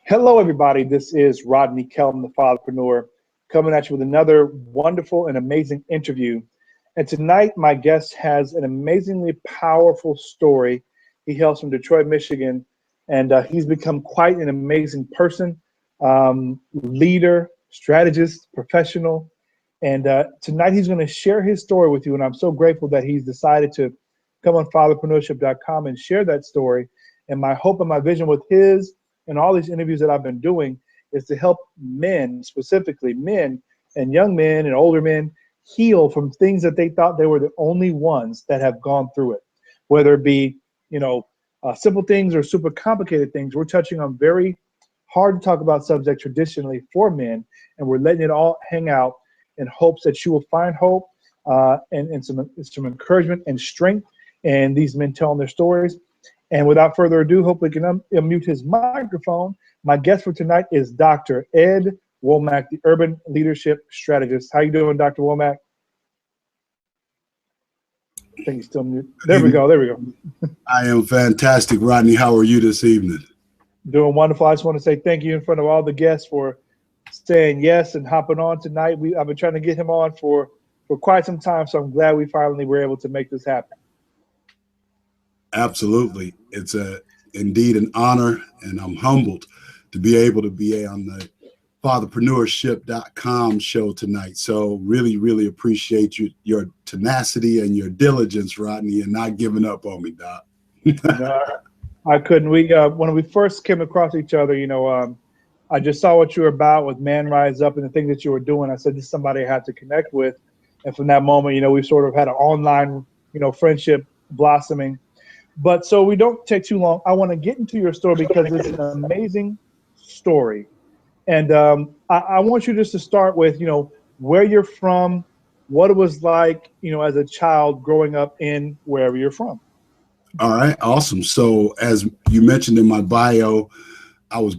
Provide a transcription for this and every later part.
Hello, everybody. This is Rodney Kelm, the Fatherpreneur, coming at you with another wonderful and amazing interview. And tonight, my guest has an amazingly powerful story. He hails from Detroit, Michigan, and he's become quite an amazing person, leader, strategist, professional. And tonight, he's going to share his story with you. And I'm so grateful that he's decided to come on fatherpreneurship.com and share that story. And my hope and my vision with his and all these interviews that I've been doing is to help men, specifically men and young men and older men, heal from things that they thought they were the only ones that have gone through it. Whether it be, simple things or super complicated things, we're touching on very hard to talk about subjects traditionally for men, and we're letting it all hang out in hopes that you will find hope and some encouragement and strength in these men telling their stories. And without further ado, hopefully can unmute his microphone. My guest for tonight is Dr. Ed Womack, the Urban Leadership Strategist. How you doing, Dr. Womack? I think he's still mute. There we go. I am fantastic, Rodney. How are you this evening? Doing wonderful. I just want to say thank you in front of all the guests for saying yes and hopping on tonight. I've been trying to get him on for quite some time, so I'm glad we finally were able to make this happen. Absolutely. It's indeed an honor, and I'm humbled to be able to be on the fatherpreneurship.com show tonight. So really, really appreciate your tenacity and your diligence, Rodney, and not giving up on me, Doc. I couldn't. When we first came across each other, I just saw what you were about with Man Rise Up and the things that you were doing. I said, this is somebody I had to connect with. And from that moment, we sort of had an online, friendship blossoming. But so we don't take too long. I want to get into your story because it's an amazing story. And I want you just to start with, where you're from, what it was like, as a child growing up in wherever you're from. All right. Awesome. So as you mentioned in my bio, I was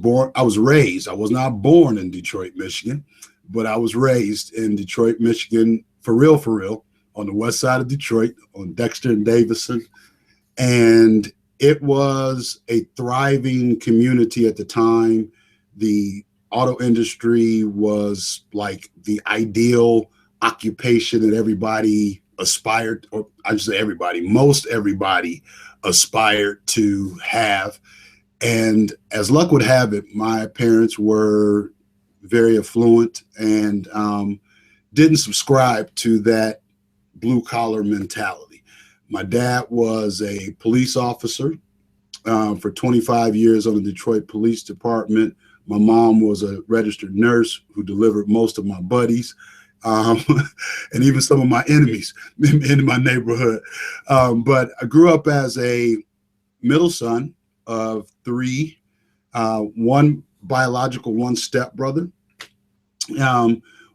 raised. I was not born in Detroit, Michigan, but I was raised in Detroit, Michigan, for real, on the west side of Detroit, on Dexter and Davison. And it was a thriving community at the time. The auto industry was like the ideal occupation that everybody aspired, or I should say everybody, most everybody aspired to have. And as luck would have it, my parents were very affluent and didn't subscribe to that blue collar mentality. My dad was a police officer for 25 years on the Detroit Police Department. My mom was a registered nurse who delivered most of my buddies and even some of my enemies in my neighborhood. But I grew up as a middle son of three, one biological, one stepbrother,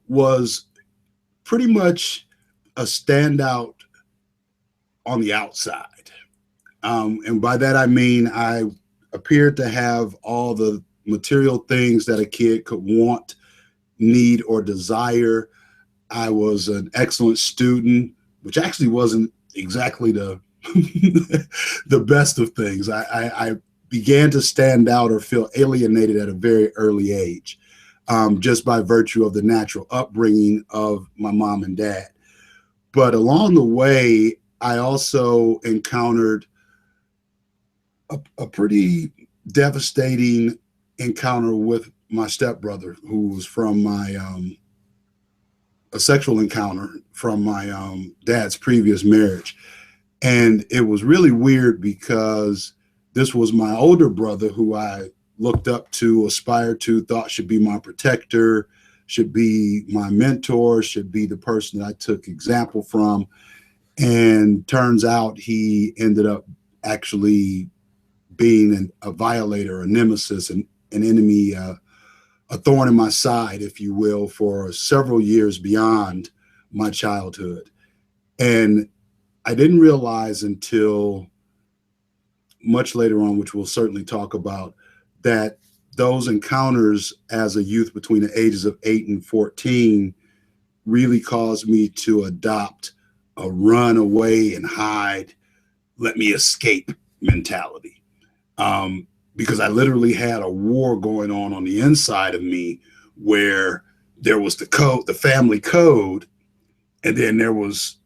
was pretty much a standout on the outside. And by that, I mean, I appeared to have all the material things that a kid could want, need, or desire. I was an excellent student, which actually wasn't exactly the best of things. I began to stand out or feel alienated at a very early age, just by virtue of the natural upbringing of my mom and dad. But along the way, I also encountered a pretty devastating encounter with my stepbrother, who was from a sexual encounter from my dad's previous marriage. And it was really weird because this was my older brother who I looked up to, aspired to, thought should be my protector, should be my mentor, should be the person that I took example from. And turns out he ended up actually being a violator, a nemesis, an enemy, a thorn in my side, if you will, for several years beyond my childhood. And I didn't realize until much later on, which we'll certainly talk about, that those encounters as a youth between the ages of 8 and 14 really caused me to adopt a run away and hide, let me escape mentality. because I literally had a war going on the inside of me, where there was the code, the family code, and then there was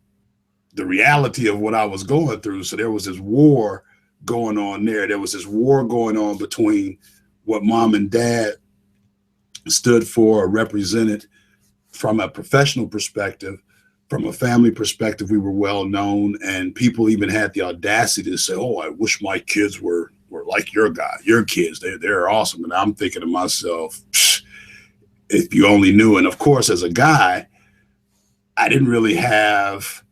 the reality of what I was going through. So there was this war going on there. There was this war going on between what mom and dad stood for or represented from a professional perspective. From a family perspective, we were well known, and people even had the audacity to say, "Oh, I wish my kids were like your kids. They're awesome." And I'm thinking to myself, if you only knew. And of course, as a guy, I didn't really have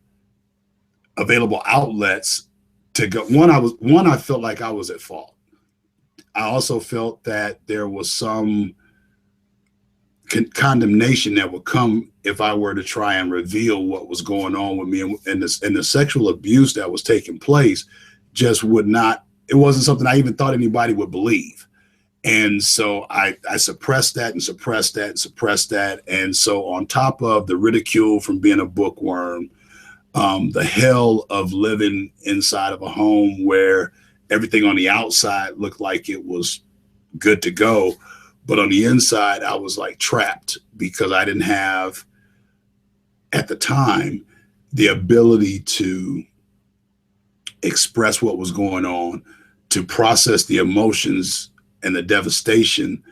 available outlets to go. I felt like I was at fault. I also felt that there was some condemnation that would come if I were to try and reveal what was going on with me, and the sexual abuse that was taking place just would not. It wasn't something I even thought anybody would believe. And so I suppressed that and suppressed that and suppressed that. And so on top of the ridicule from being a bookworm, the hell of living inside of a home where everything on the outside looked like it was good to go, but on the inside, I was like trapped, because I didn't have, at the time, the ability to express what was going on, to process the emotions and the devastation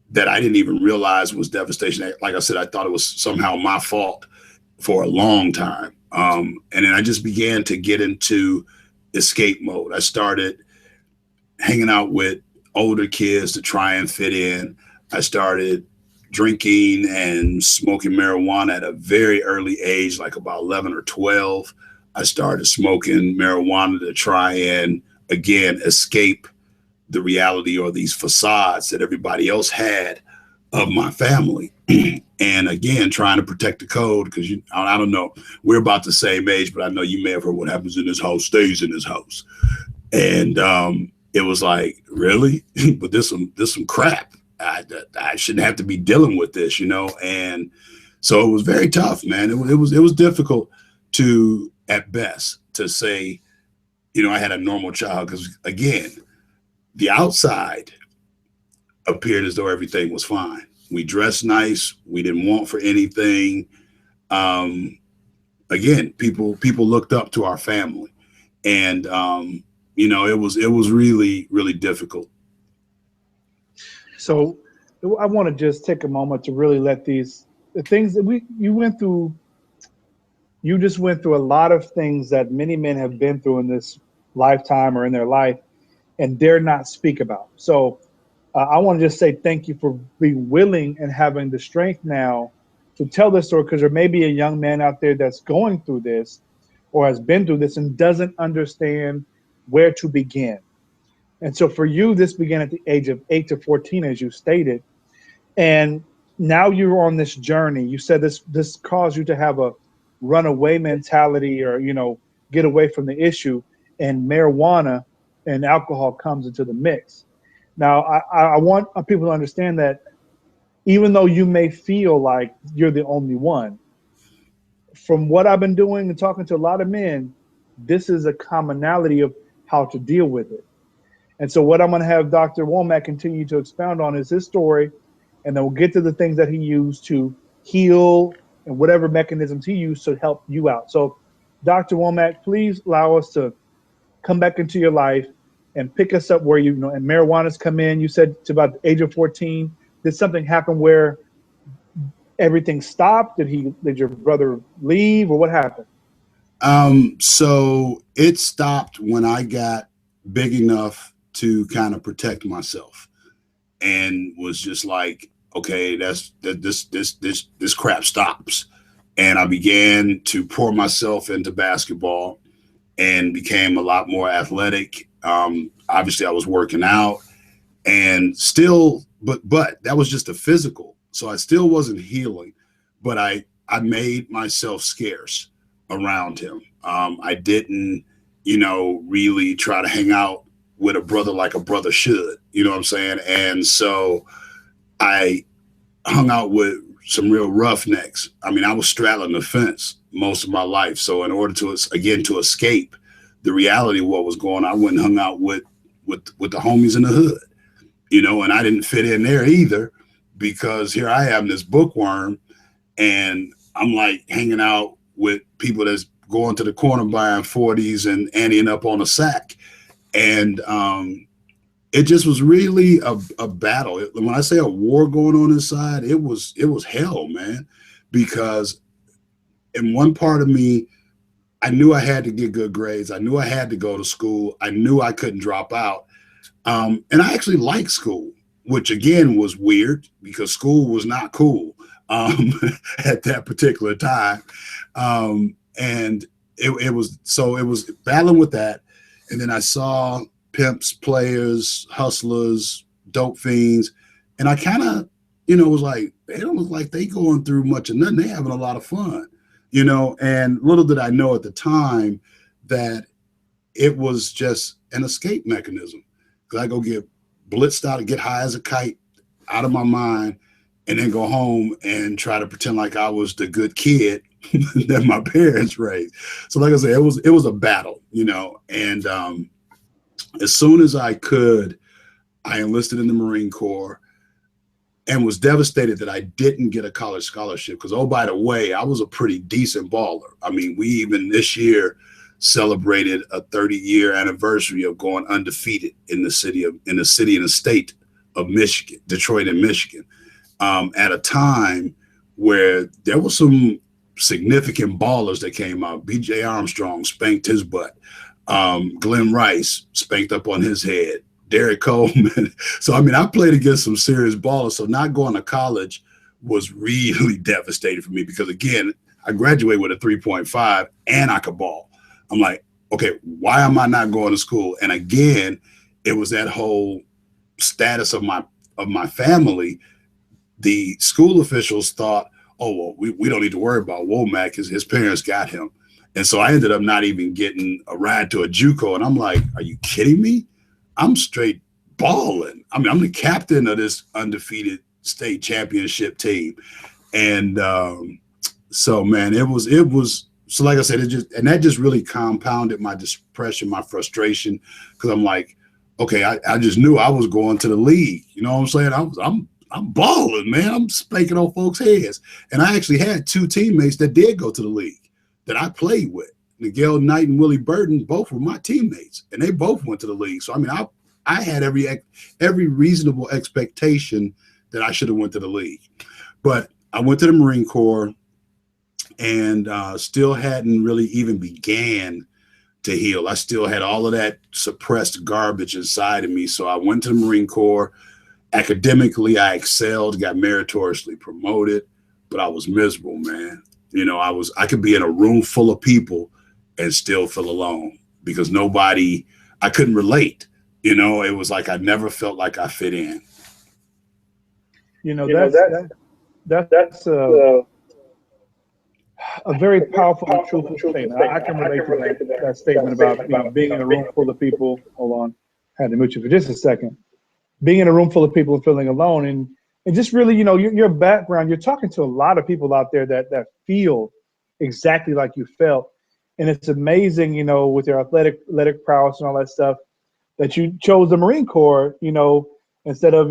that I didn't even realize was devastation. Like I said, I thought it was somehow my fault for a long time. And then I just began to get into escape mode. I started hanging out with older kids to try and fit in. I started drinking and smoking marijuana at a very early age, like about 11 or 12. I started smoking marijuana to try and, again, escape the reality or these facades that everybody else had of my family. And again, trying to protect the code, because I don't know, we're about the same age, but I know you may have heard what happens in this house stays in this house. And it was like, really? But this some crap. I shouldn't have to be dealing with this, And so it was very tough, man. It was difficult to, at best, to say, I had a normal child, because again, the outside appeared as though everything was fine. We dressed nice. We didn't want for anything. Again, people looked up to our family, and it was really, really difficult. So I want to just take a moment to really let the things that you went through. You just went through a lot of things that many men have been through in this lifetime or in their life and dare not speak about. So I want to just say thank you for being willing and having the strength now to tell this story, because there may be a young man out there that's going through this or has been through this and doesn't understand where to begin. And so for you, this began at the age of 8 to 14, as you stated. And now you're on this journey. You said this caused you to have a runaway mentality, or, get away from the issue, and marijuana and alcohol comes into the mix. Now, I want people to understand that even though you may feel like you're the only one, from what I've been doing and talking to a lot of men, this is a commonality of how to deal with it. And so what I'm going to have Dr. Womack continue to expound on is his story, and then we'll get to the things that he used to heal and whatever mechanisms he used to help you out. So, Dr. Womack, please allow us to come back into your life and pick us up where and marijuana's come in. You said to about the age of 14. Did something happen where everything stopped? Did your brother leave, or what happened? So it stopped when I got big enough to kind of protect myself, and was just like, okay, this crap stops. And I began to pour myself into basketball and became a lot more athletic. Obviously I was working out, and still, but that was just a physical. So I still wasn't healing, but I made myself scarce around him. I didn't, really try to hang out with a brother like a brother should, you know what I'm saying? And so I hung out with some real roughnecks. I mean, I was straddling the fence most of my life. So in order to escape the reality of what was going on, I went and hung out with the homies in the hood. and I didn't fit in there either, because here I am, this bookworm, and I'm like hanging out with people that's going to the corner buying 40s and anteing up on a sack. And it just was really a battle. When I say a war going on inside, it was hell, man, because in one part of me, I knew I had to get good grades. I knew I had to go to school. I knew I couldn't drop out. And I actually liked school, which again was weird because school was not cool at that particular time. And it was battling with that. And then I saw pimps, players, hustlers, dope fiends. And I kind of, was like, they don't look like they going through much of nothing. They having a lot of fun, and little did I know at the time that it was just an escape mechanism. Cause I go get blitzed out and get high as a kite out of my mind, and then go home and try to pretend like I was the good kid that my parents raised. So like I said, it was a battle, and as soon as I could, I enlisted in the Marine Corps and was devastated that I didn't get a college scholarship because, oh, by the way, I was a pretty decent baller. I mean, we even this year celebrated a 30-year anniversary of going undefeated in the city and the state of Michigan, Detroit and Michigan, at a time where there was some significant ballers that came out. B.J. Armstrong spanked his butt. Glenn Rice spanked up on his head. Derek Coleman. So, I mean, I played against some serious ballers. So not going to college was really devastating for me because, again, I graduated with a 3.5 and I could ball. I'm like, okay, why am I not going to school? And again, it was that whole status of my family. The school officials thought, oh, well, we don't need to worry about Womack. His parents got him. And so I ended up not even getting a ride to a JUCO. And I'm like, are you kidding me? I'm straight balling. I mean, I'm the captain of this undefeated state championship team. And so, man, it was, so like I said, that just really compounded my depression, my frustration. Cause I'm like, okay, I just knew I was going to the league. You know what I'm saying? I'm balling, man. I'm spanking on folks' heads. And I actually had two teammates that did go to the league that I played with. Miguel Knight and Willie Burton, both were my teammates, and they both went to the league. So, I mean, I had every reasonable expectation that I should have went to the league. But I went to the Marine Corps and still hadn't really even began to heal. I still had all of that suppressed garbage inside of me. So I went to the Marine Corps. Academically, I excelled, got meritoriously promoted, but I was miserable, man. I could be in a room full of people and still feel alone because I couldn't relate. It was like I never felt like I fit in. That's a very powerful and truthful statement. I can relate to that statement about being in a room full of people. Hold on, I had to mute you for just a second. Being in a room full of people and feeling alone, and just really, your background. You're talking to a lot of people out there that feel exactly like you felt, and it's amazing, with your athletic prowess and all that stuff, that you chose the Marine Corps, instead of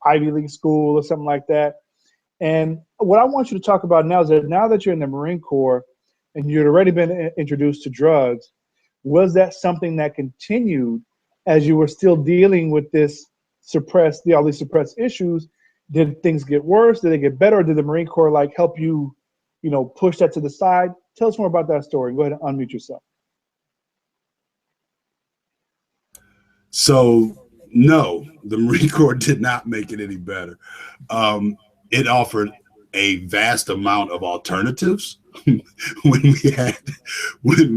Ivy League school or something like that. And what I want you to talk about now is that now that you're in the Marine Corps and you'd already been introduced to drugs, was that something that continued as you were still dealing with all these suppressed issues? Did things get worse? Did they get better? Or did the Marine Corps help you, push that to the side? Tell us more about that story. Go ahead and unmute yourself. So no, the Marine Corps did not make it any better. It offered a vast amount of alternatives. when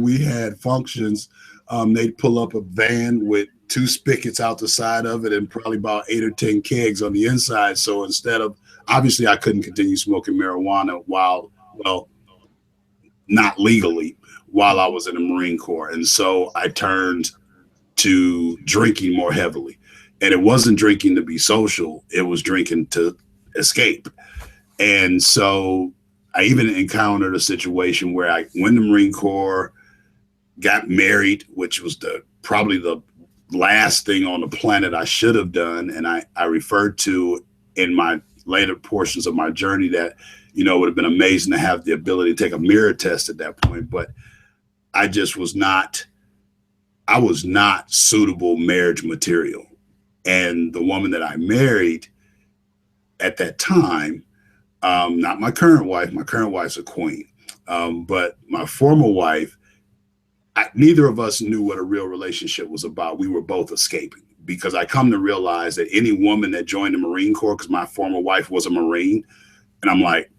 we had functions, they'd pull up a van with 2 spigots out the side of it and probably about 8 or 10 kegs on the inside. So instead of, obviously I couldn't continue smoking marijuana not legally while I was in the Marine Corps. And so I turned to drinking more heavily. And it wasn't drinking to be social, it was drinking to escape. And so I even encountered a situation where I went to the Marine Corps, got married, which was probably the last thing on the planet I should have done. And I referred to in my later portions of my journey that, you know, it would have been amazing to have the ability to take a mirror test at that point. But I just was not, I was not suitable marriage material. And the woman that I married at that time, not my current wife's a queen, but my former wife, neither of us knew what a real relationship was about. We were both escaping, because I come to realize that any woman that joined the Marine Corps, because my former wife was a Marine, and I'm like,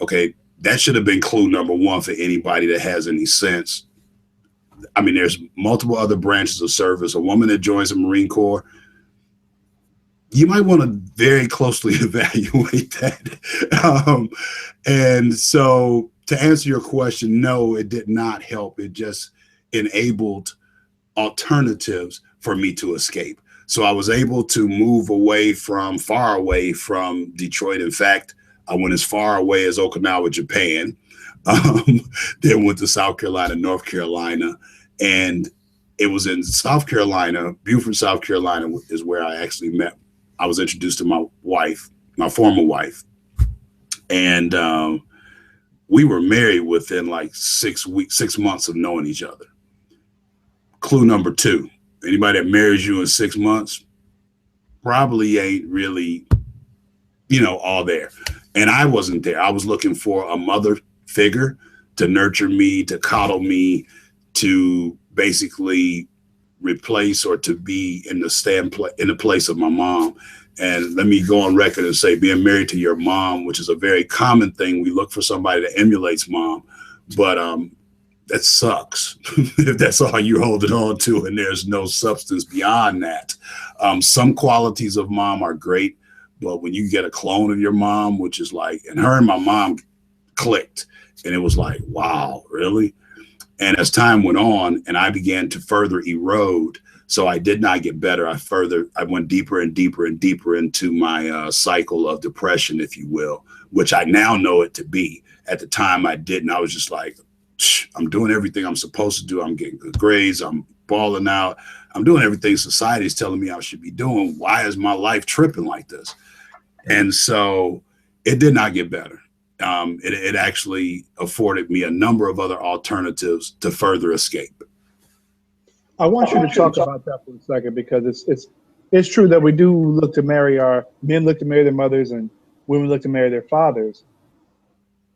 okay, that should have been clue number one for anybody that has any sense. I mean, there's multiple other branches of service. A woman that joins the Marine Corps, you might want to very closely evaluate that. And so to answer your question, no, it did not help. It just enabled alternatives for me to escape. So I was able to move far away from Detroit. In fact, I went as far away as Okinawa, Japan, then went to South Carolina, North Carolina, and it was in South Carolina, Beaufort, South Carolina is where I actually met. I was introduced to my wife, my former wife, and we were married within like 6 months of knowing each other. Clue number two, anybody that marries you in 6 months probably ain't really, you know, all there. And I wasn't there. I was looking for a mother figure to nurture me, to coddle me, to basically replace or to be in the place of my mom. And let me go on record and say, being married to your mom, which is a very common thing, we look for somebody that emulates mom, but that sucks if that's all you're holding on to and there's no substance beyond that. Some qualities of mom are great, but when you get a clone of your mom, which is like, and her and my mom clicked, and it was like, wow, really? And as time went on and I began to further erode, so I did not get better. I went deeper and deeper and deeper into my cycle of depression, if you will, which I now know it to be. At the time I didn't. I was just like, I'm doing everything I'm supposed to do. I'm getting good grades. I'm balling out. I'm doing everything society is telling me I should be doing. Why is my life tripping like this? And so it did not get better. It actually afforded me a number of other alternatives to further escape. I want you to talk about that for a second, because it's true that we do look to marry men look to marry their mothers and women look to marry their fathers.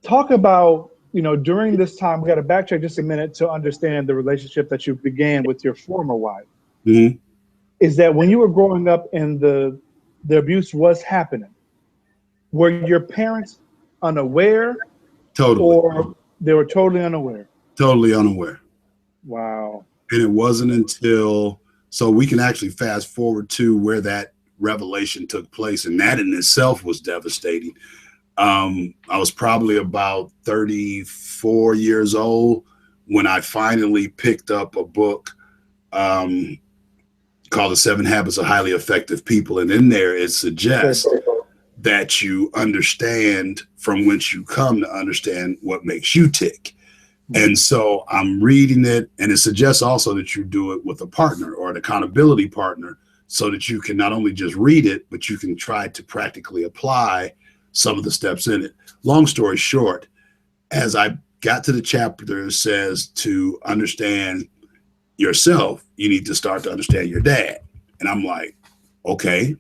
Talk about, you know, during this time, we got to backtrack just a minute to understand the relationship that you began with your former wife. Mm-hmm. Is that when you were growing up and the abuse was happening, were your parents unaware? Totally. Or they were totally unaware? Totally unaware. Wow. And it wasn't until, so we can actually fast forward to where that revelation took place. And that in itself was devastating. I was probably about 34 years old when I finally picked up a book called The 7 Habits of Highly Effective People. And in there, it suggests that you understand from whence you come to understand what makes you tick. And so I'm reading it, and it suggests also that you do it with a partner or an accountability partner, so that you can not only just read it, but you can try to practically apply some of the steps in it. Long story short, as I got to the chapter that says to understand yourself, you need to start to understand your dad. And I'm like, okay.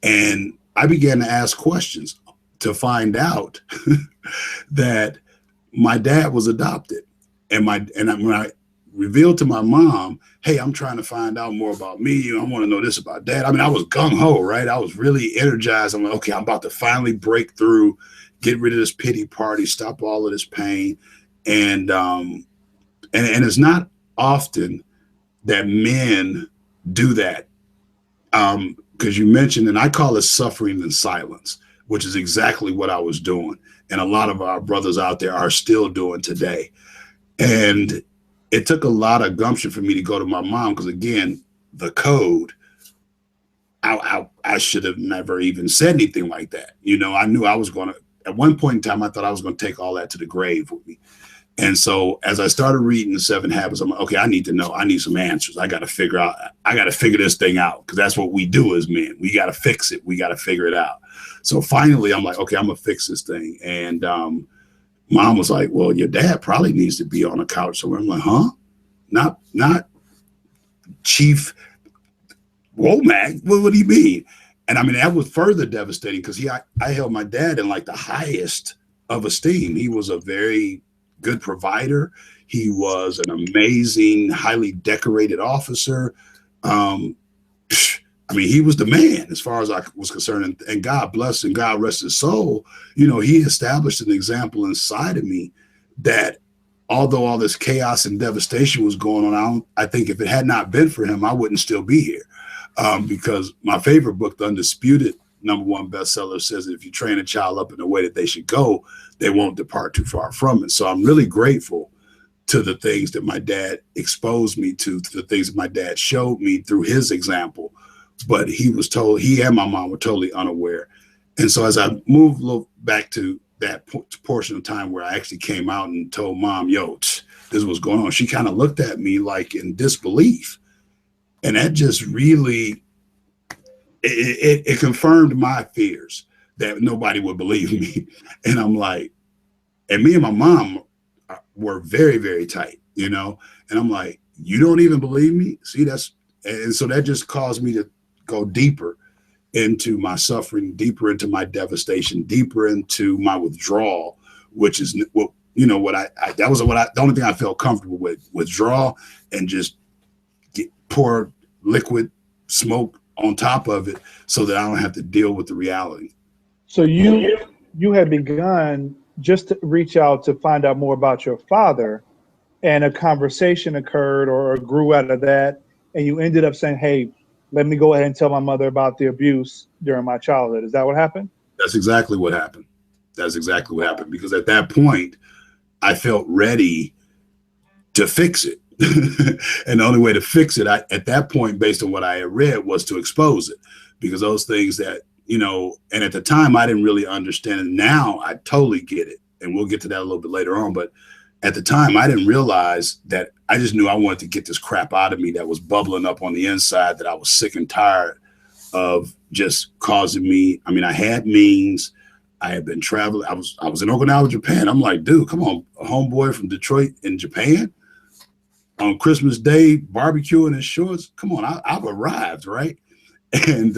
And I began to ask questions to find out that my dad was adopted. And when I revealed to my mom, hey, I'm trying to find out more about me. I want to know this about dad. I mean, I was gung-ho, right? I was really energized. I'm like, okay, I'm about to finally break through, get rid of this pity party, stop all of this pain. And it's not often that men do that. Because you mentioned, and I call it suffering in silence, which is exactly what I was doing. And a lot of our brothers out there are still doing today. And it took a lot of gumption for me to go to my mom, because again, the code, I should have never even said anything like that. You know, I knew I was going to, at one point in time, I thought I was going to take all that to the grave with me. And so as I started reading the 7 Habits, I'm like, okay, I need to know. I need some answers. I got to figure this thing out, because that's what we do as men. We got to fix it. We got to figure it out. So finally, I'm like, okay, I'm going to fix this thing. And mom was like, well, your dad probably needs to be on a couch somewhere. I'm like, huh? Not Chief Womack? What do you mean? And I mean, that was further devastating, because I held my dad in like the highest of esteem. He was a very good provider. He was an amazing, highly decorated officer. I mean, he was the man as far as I was concerned, and God bless and God rest his soul. You know, he established an example inside of me that although all this chaos and devastation was going on, I think if it had not been for him, I wouldn't still be here. Because my favorite book, The Undisputed #1 bestseller, says that if you train a child up in the way that they should go, they won't depart too far from it. So I'm really grateful to the things that my dad exposed me to the things that my dad showed me through his example. But he and my mom were totally unaware. And so as I moved a little back to that portion of time where I actually came out and told mom, yo, this is what's going on, she kind of looked at me like in disbelief. And that just really, it confirmed my fears that nobody would believe me. And I'm like, and me and my mom were very, very tight, you know? And I'm like, you don't even believe me? See, and so that just caused me to go deeper into my suffering, deeper into my devastation, deeper into my withdrawal, which is what, you know, the only thing I felt comfortable with, withdrawal, and just pour liquid smoke on top of it so that I don't have to deal with the reality. So you had begun just to reach out to find out more about your father, and a conversation occurred or grew out of that, and you ended up saying, hey, let me go ahead and tell my mother about the abuse during my childhood. Is that what happened? That's exactly what happened. Because at that point, I felt ready to fix it. And the only way to fix it at that point, based on what I had read, was to expose it, because those things that, you know, and at the time I didn't really understand it. Now I totally get it. And we'll get to that a little bit later on. But at the time I didn't realize that. I just knew I wanted to get this crap out of me that was bubbling up on the inside, that I was sick and tired of just causing me. I mean, I had means. I had been traveling. I was in Okinawa, Japan. I'm like, dude, come on, a homeboy from Detroit in Japan on Christmas Day, barbecuing in shorts. Come on, I've arrived, right? And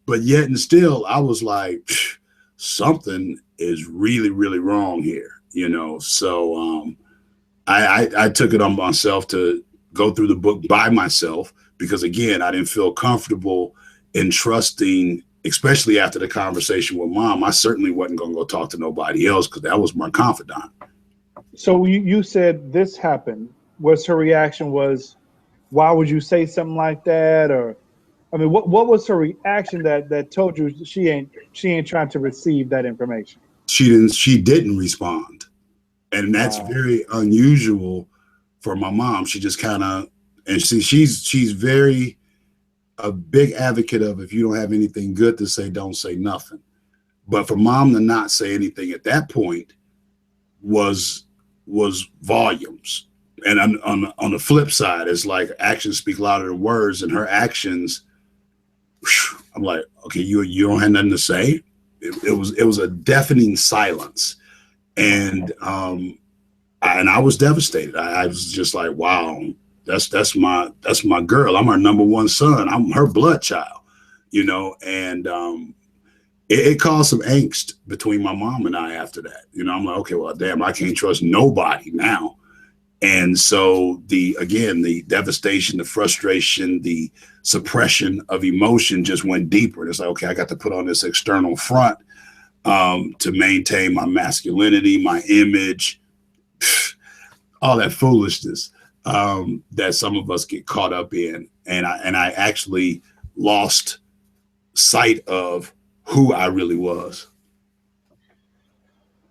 but yet and still, I was like, something is really, really wrong here, you know. So I took it on myself to go through the book by myself, because again, I didn't feel comfortable in trusting, especially after the conversation with mom. I certainly wasn't going to go talk to nobody else, because that was my confidant. So you said this happened. What's her reaction was, why would you say something like that? Or, I mean, what was her reaction that told you she ain't trying to receive that information? She didn't respond. And that's very unusual for my mom. She just kind of, and she's very a big advocate of, if you don't have anything good to say, don't say nothing. But for mom to not say anything at that point was volumes. And on the flip side, it's like actions speak louder than words, and her actions, I'm like, okay, you don't have nothing to say. It was a deafening silence. And I was devastated. I was just like, wow, that's my girl. I'm her #1 son. I'm her blood child, you know. And it caused some angst between my mom and I after that. You know, I'm like, okay, well, damn, I can't trust nobody now. And so the devastation, the frustration, the suppression of emotion just went deeper. And it's like, okay, I got to put on this external front to maintain my masculinity, my image, all that foolishness that some of us get caught up in. And I actually lost sight of who I really was.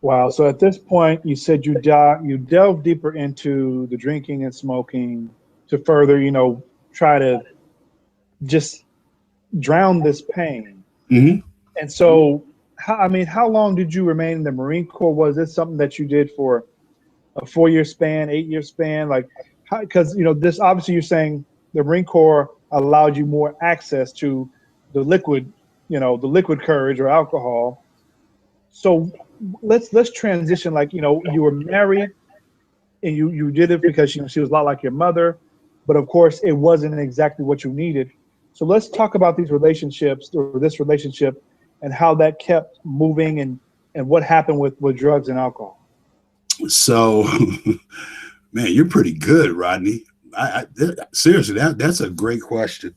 Wow. So at this point, you said you delved deeper into the drinking and smoking to further, you know, try to just drown this pain. Mm-hmm. And so, how long did you remain in the Marine Corps? Was this something that you did for a 4-year span, 8-year span? Like, because, this obviously you're saying the Marine Corps allowed you more access to the liquid, the liquid courage or alcohol. So let's transition. Like, you were married and you did it because she was a lot like your mother, but of course it wasn't exactly what you needed. So let's talk about these relationships, or this relationship, and how that kept moving, and what happened with drugs and alcohol. So, man, you're pretty good, Rodney. Seriously, that's a great question.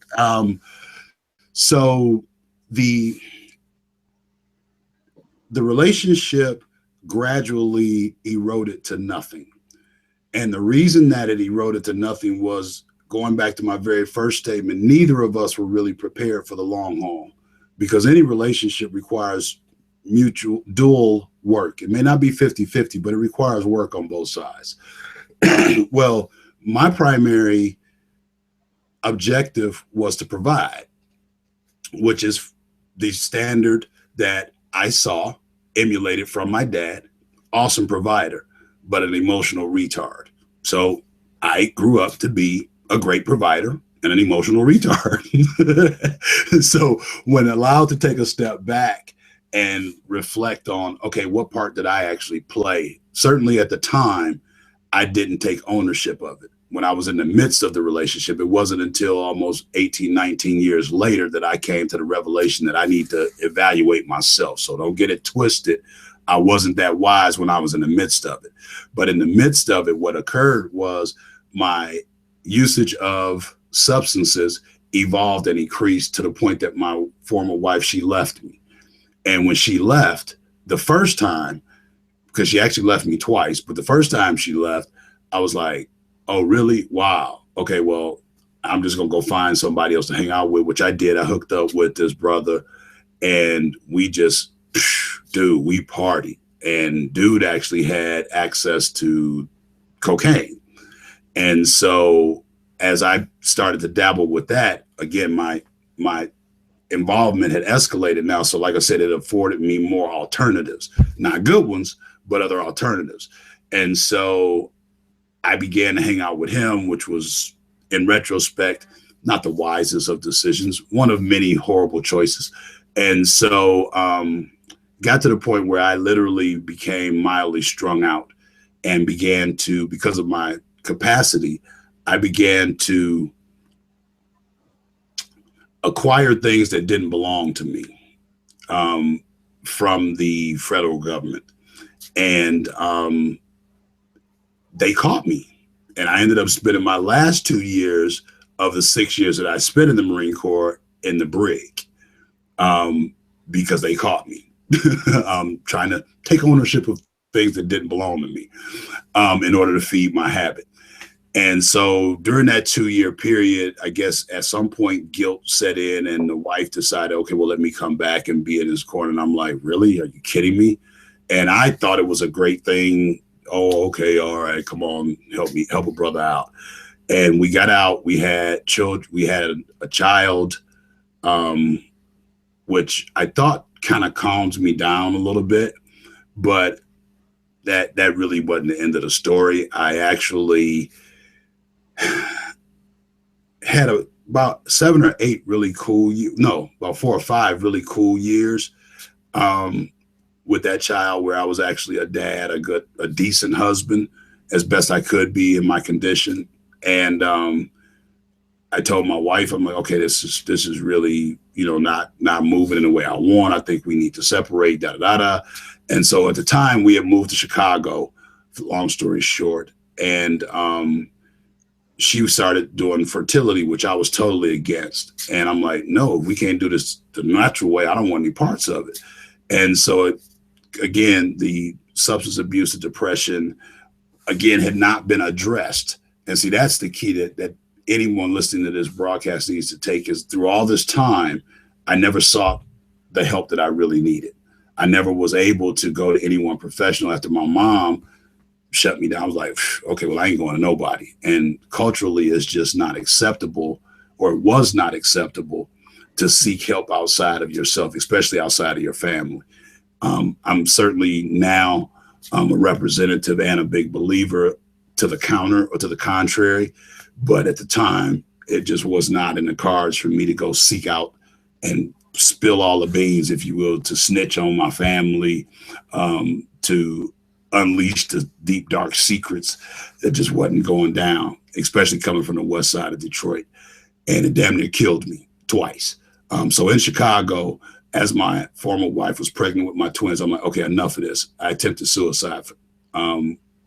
So the relationship gradually eroded to nothing. And the reason that it eroded to nothing was, going back to my very first statement, neither of us were really prepared for the long haul, because any relationship requires mutual dual work. It may not be 50-50, but it requires work on both sides. Well, my primary objective was to provide, which is the standard that I saw emulated from my dad. Awesome provider, but an emotional retard. So I grew up to be a great provider and an emotional retard. So when allowed to take a step back and reflect on, okay, what part did I actually play? Certainly at the time, I didn't take ownership of it. When I was in the midst of the relationship, it wasn't until almost 18, 19 years later that I came to the revelation that I need to evaluate myself. So don't get it twisted. I wasn't that wise when I was in the midst of it. But in the midst of it, what occurred was my usage of substances evolved and increased to the point that my former wife, she left me. And when she left the first time, because she actually left me twice, but the first time she left, I was like, oh, really? Wow. Okay, well, I'm just going to go find somebody else to hang out with, which I did. I hooked up with this brother, and we just, dude, we partied. And dude actually had access to cocaine. And so as I started to dabble with that, again, my involvement had escalated now. So like I said, it afforded me more alternatives, not good ones, but other alternatives. And so I began to hang out with him, which was, in retrospect, not the wisest of decisions, one of many horrible choices. And so got to the point where I literally became mildly strung out and began to, because of my capacity, I began to acquire things that didn't belong to me from the federal government. And they caught me. And I ended up spending my last 2 years of the 6 years that I spent in the Marine Corps in the brig because they caught me trying to take ownership of things that didn't belong to me in order to feed my habit. And so during that 2-year period, I guess at some point guilt set in, and the wife decided, okay, well, let me come back and be in his corner. And I'm like, really? Are you kidding me? And I thought it was a great thing. Oh, okay. All right. Come on. Help a brother out. And we got out. We had children. We had a child, which I thought kind of calms me down a little bit, but that really wasn't the end of the story. I actually had about 7 or 8 really cool, about 4 or 5 really cool years with that child, where I was actually a dad, a decent husband, as best I could be in my condition. And I told my wife, I'm like, okay, this is really, not moving in the way I want. I think we need to separate, And so at the time we had moved to Chicago, long story short. And she started doing fertility, which I was totally against. And I'm like, no, we can't do this the natural way. I don't want any parts of it. And so again, the substance abuse and depression, again, had not been addressed. And see, that's the key that anyone listening to this broadcast needs to take, is through all this time, I never sought the help that I really needed. I never was able to go to anyone professional after my mom shut me down. I was like, okay, well, I ain't going to nobody. And culturally, it's just not acceptable, or it was not acceptable, to seek help outside of yourself, especially outside of your family. I'm certainly now a representative and a big believer to the counter or to the contrary. But at the time, it just was not in the cards for me to go seek out and spill all the beans, if you will, to snitch on my family, to unleash the deep, dark secrets that just wasn't going down, especially coming from the west side of Detroit. And it damn near killed me twice. So in Chicago, as my former wife was pregnant with my twins, I'm like, okay, enough of this. I attempted suicide.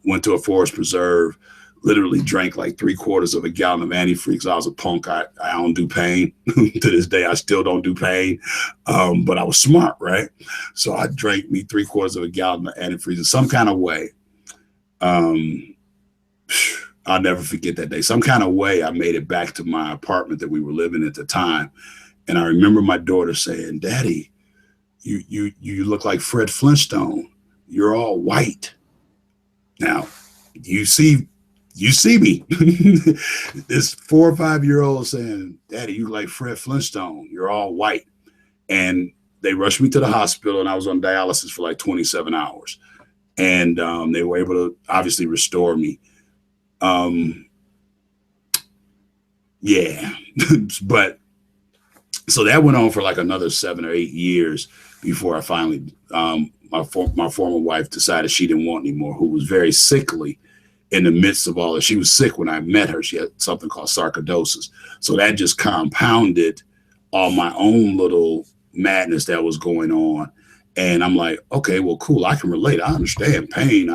Went to a forest preserve, literally drank like 3/4 of a gallon of antifreeze. I was a punk. I don't do pain. To this day, I still don't do pain. But I was smart, right? So I drank me 3/4 of a gallon of antifreeze in some kind of way. I'll never forget that day. Some kind of way I made it back to my apartment that we were living at the time. And I remember my daughter saying, "Daddy, you look like Fred Flintstone. You're all white." Now, you see me. This 4 or 5-year-old saying, "Daddy, you like Fred Flintstone. You're all white." And they rushed me to the hospital, and I was on dialysis for like 27 hours. And they were able to obviously restore me. Yeah, but so that went on for like another 7 or 8 years before I finally, my former wife decided she didn't want anymore, who was very sickly in the midst of all that. She was sick when I met her. She had something called sarcoidosis. So that just compounded all my own little madness that was going on. And I'm like, okay, well, cool. I can relate. I understand pain.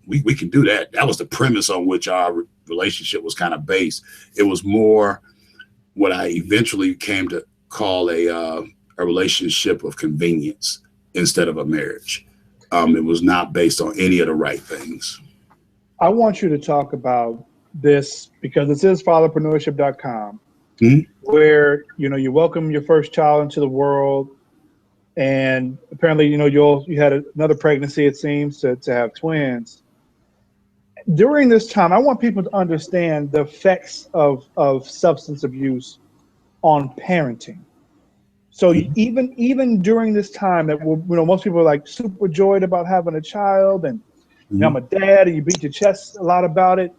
We can do that. That was the premise on which our relationship was kind of based. It was more what I eventually came to call a relationship of convenience instead of a marriage. It was not based on any of the right things. I want you to talk about this because this is fatherpreneurship.com, where, you welcome your first child into the world. And apparently, you had another pregnancy, it seems, to have twins. During this time, I want people to understand the effects of substance abuse on parenting. So even during this time that most people are like super joyed about having a child, and I'm a dad, and you beat your chest a lot about it.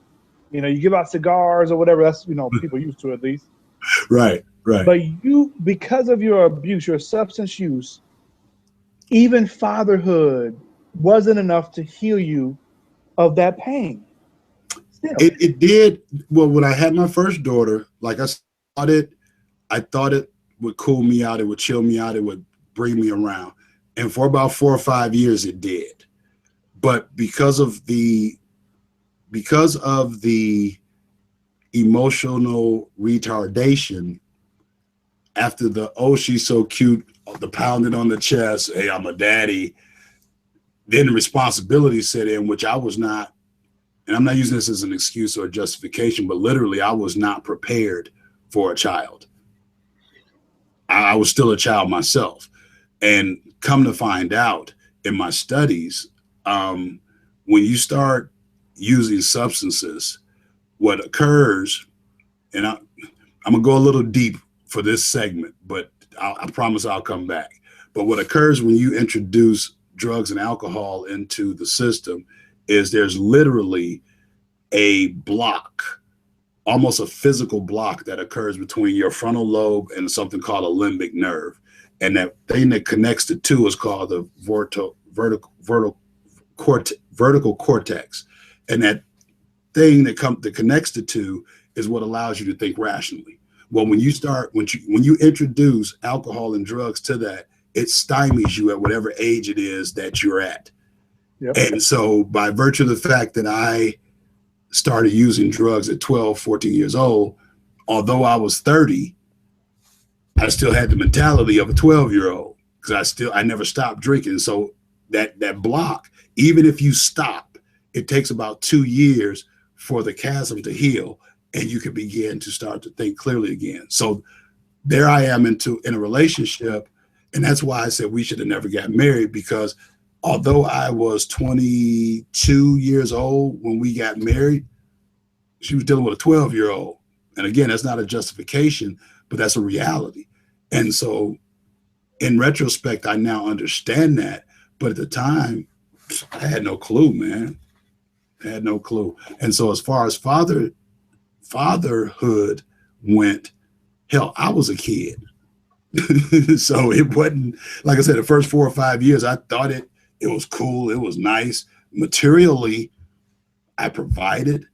You give out cigars or whatever. That's people used to, at least. Right. But because of your abuse, your substance use, even fatherhood wasn't enough to heal you of that pain. Still. It did. Well, when I had my first daughter, like I thought it would cool me out. It would chill me out. It would bring me around. And for about 4 or 5 years, it did. But because of the emotional retardation, after the, "Oh, she's so cute," the pounding on the chest, "Hey, I'm a daddy," then the responsibility set in, which I was not, and I'm not using this as an excuse or a justification, but literally I was not prepared for a child. I was still a child myself. And come to find out in my studies, when you start using substances, what occurs, and I'm gonna go a little deep for this segment, but I promise I'll come back. But what occurs when you introduce drugs and alcohol into the system is there's literally a block, almost a physical block, that occurs between your frontal lobe and something called a limbic nerve. And that thing that connects the two is called the vertical cortex. And that thing that connects the two is what allows you to think rationally. Well, when you introduce alcohol and drugs to that, it stymies you at whatever age it is that you're at. Yep. And so by virtue of the fact that I started using drugs at 12, 14 years old, although I was 30, I still had the mentality of a 12-year-old because I never stopped drinking. So that block, even if you stop, it takes about 2 years for the chasm to heal and you can begin to start to think clearly again. So there I am in a relationship. And that's why I said we should have never got married, because although I was 22 years old when we got married, she was dealing with a 12-year-old. And again, that's not a justification, but that's a reality. And so in retrospect, I now understand that. But at the time, I had no clue, man. I had no clue. And so as far as fatherhood went, hell, I was a kid. So it wasn't, like I said, the first 4 or 5 years, I thought it was cool. It was nice. Materially, I provided.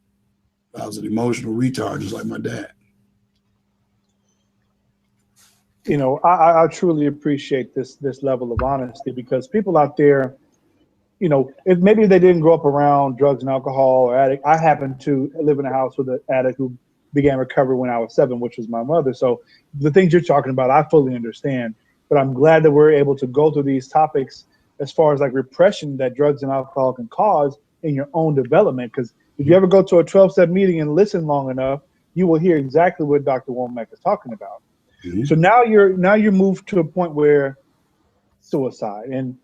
I was an emotional retard, just like my dad. You know, I truly appreciate this level of honesty, because people out there, you know, if maybe they didn't grow up around drugs and alcohol or addict. I happen to live in a house with an addict who began recovery when I was 7, which was my mother. So the things you're talking about, I fully understand. But I'm glad that we're able to go through these topics as far as like repression that drugs and alcohol can cause in your own development. Because if you ever go to a 12-step meeting and listen long enough, you will hear exactly what Dr. Womack is talking about. Mm-hmm. So now you're moved to a point where suicide, and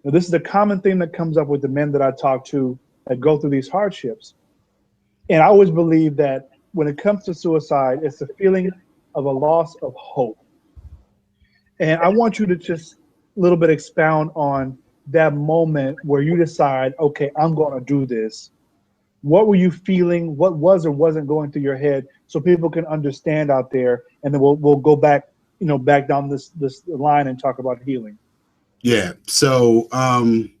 this is a common thing that comes up with the men that I talk to that go through these hardships. And I always believe that when it comes to suicide, it's a feeling of a loss of hope. And I want you to just a little bit expound on that moment where you decide, okay, I'm going to do this. What were you feeling? What was or wasn't going through your head, so people can understand out there? And then we'll go back, back down this line and talk about healing. Yeah. So, I mean,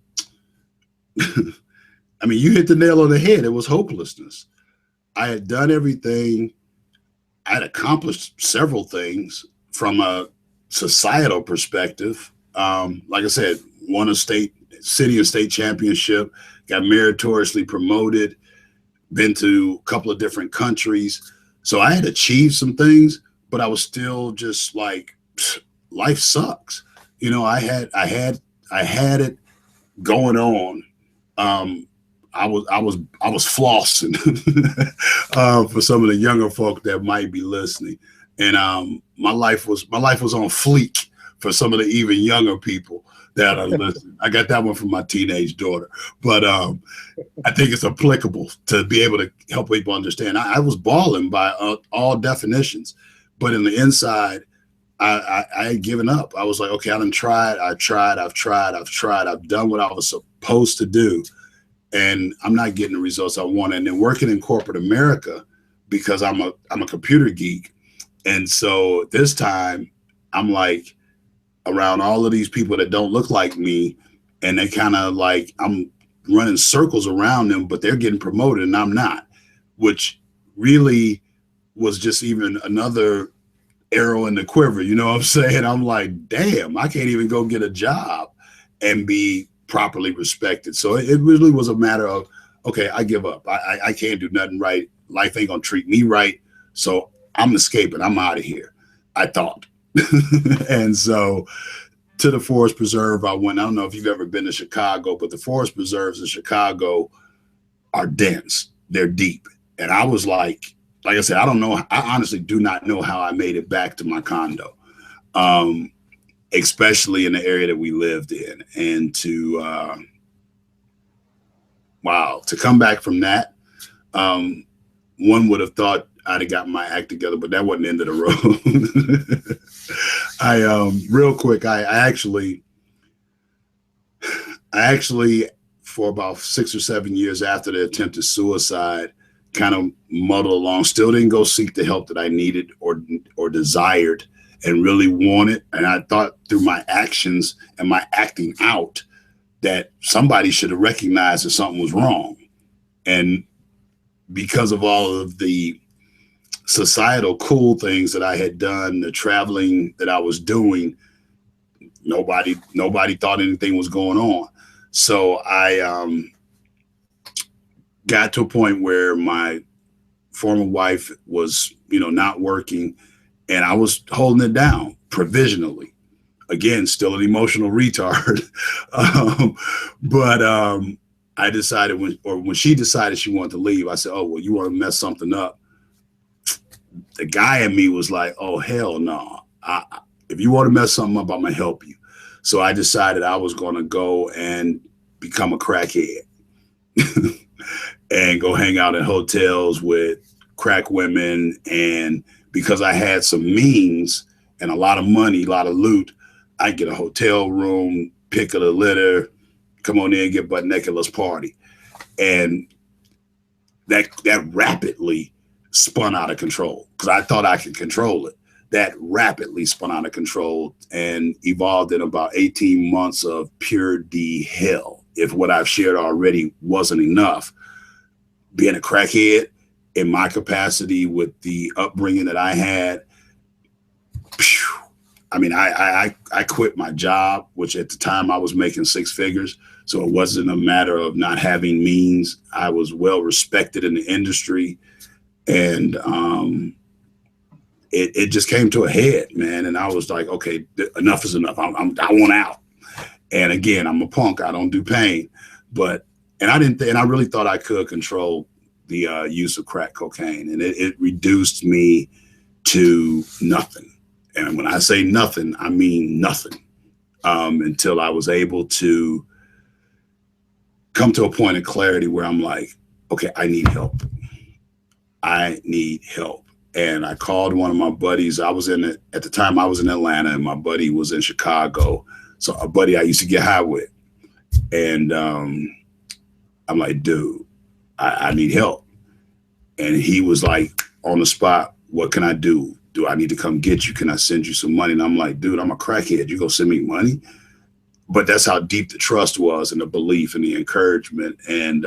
you hit the nail on the head. It was hopelessness. I had done everything. I had accomplished several things from a societal perspective. Like I said, won a city and state championship, got meritoriously promoted, been to a couple of different countries. So I had achieved some things, but I was still just like, life sucks. You know, I had it going on. I was flossing for some of the younger folk that might be listening, and my life was on fleek for some of the even younger people that are listening. I got that one from my teenage daughter, but I think it's applicable to be able to help people understand. I was balling by all definitions, but in the inside, I had given up. I was like, okay, I've tried. I've done what I was supposed to do, and I'm not getting the results I wanted. And then working in corporate America, because I'm a computer geek, and so this time I'm like around all of these people that don't look like me, and they kind of like, I'm running circles around them, but they're getting promoted and I'm not, which really was just even another arrow in the quiver. You know what I'm saying? I'm like, damn, I can't even go get a job and be properly respected. So it really was a matter of, okay, I give up. I can't do nothing right. Life ain't gonna treat me right. So I'm escaping. I'm out of here, I thought. And so to the Forest Preserve I went. I don't know if you've ever been to Chicago, but the Forest Preserves in Chicago are dense. They're deep. And I was like I said, I don't know. I honestly do not know how I made it back to my condo, especially in the area that we lived in. And to come back from that, one would have thought I'd have gotten my act together, but that wasn't the end of the road. Real quick, I actually, for about 6 or 7 years after the attempted suicide, kind of muddled along, still didn't go seek the help that I needed or desired and really wanted. And I thought through my actions and my acting out that somebody should have recognized that something was wrong. And because of all of the societal cool things that I had done, the traveling that I was doing, nobody thought anything was going on. So I got to a point where my former wife was, not working, and I was holding it down provisionally. Again, still an emotional retard. But I decided when she decided she wanted to leave, I said, oh, well, you want to mess something up? The guy in me was like, oh, hell no. If you want to mess something up, I'm going to help you. So I decided I was going to go and become a crackhead and go hang out in hotels with crack women. And because I had some means and a lot of money, a lot of loot, I get a hotel room, pick of the litter, come on in, get butt naked, let's party. And that rapidly spun out of control because I thought I could control it. That rapidly spun out of control and evolved in about 18 months of pure D hell. If what I've shared already wasn't enough, being a crackhead in my capacity with the upbringing that I had, I mean, I quit my job, which at the time I was making 6 figures. So it wasn't a matter of not having means. I was well respected in the industry. And it just came to a head, man. And I was like, okay, enough is enough. I want out. And again, I'm a punk. I don't do pain. And I really thought I could control the use of crack cocaine. And it reduced me to nothing. And when I say nothing, I mean nothing, until I was able to come to a point of clarity where I'm like, okay, I need help. I need help. And I called one of my buddies. At the time I was in Atlanta and my buddy was in Chicago. So a buddy I used to get high with. And I'm like, dude, I need help. And he was like on the spot, what can I do? Do I need to come get you? Can I send you some money? And I'm like, dude, I'm a crackhead. You gonna send me money? But that's how deep the trust was and the belief and the encouragement. And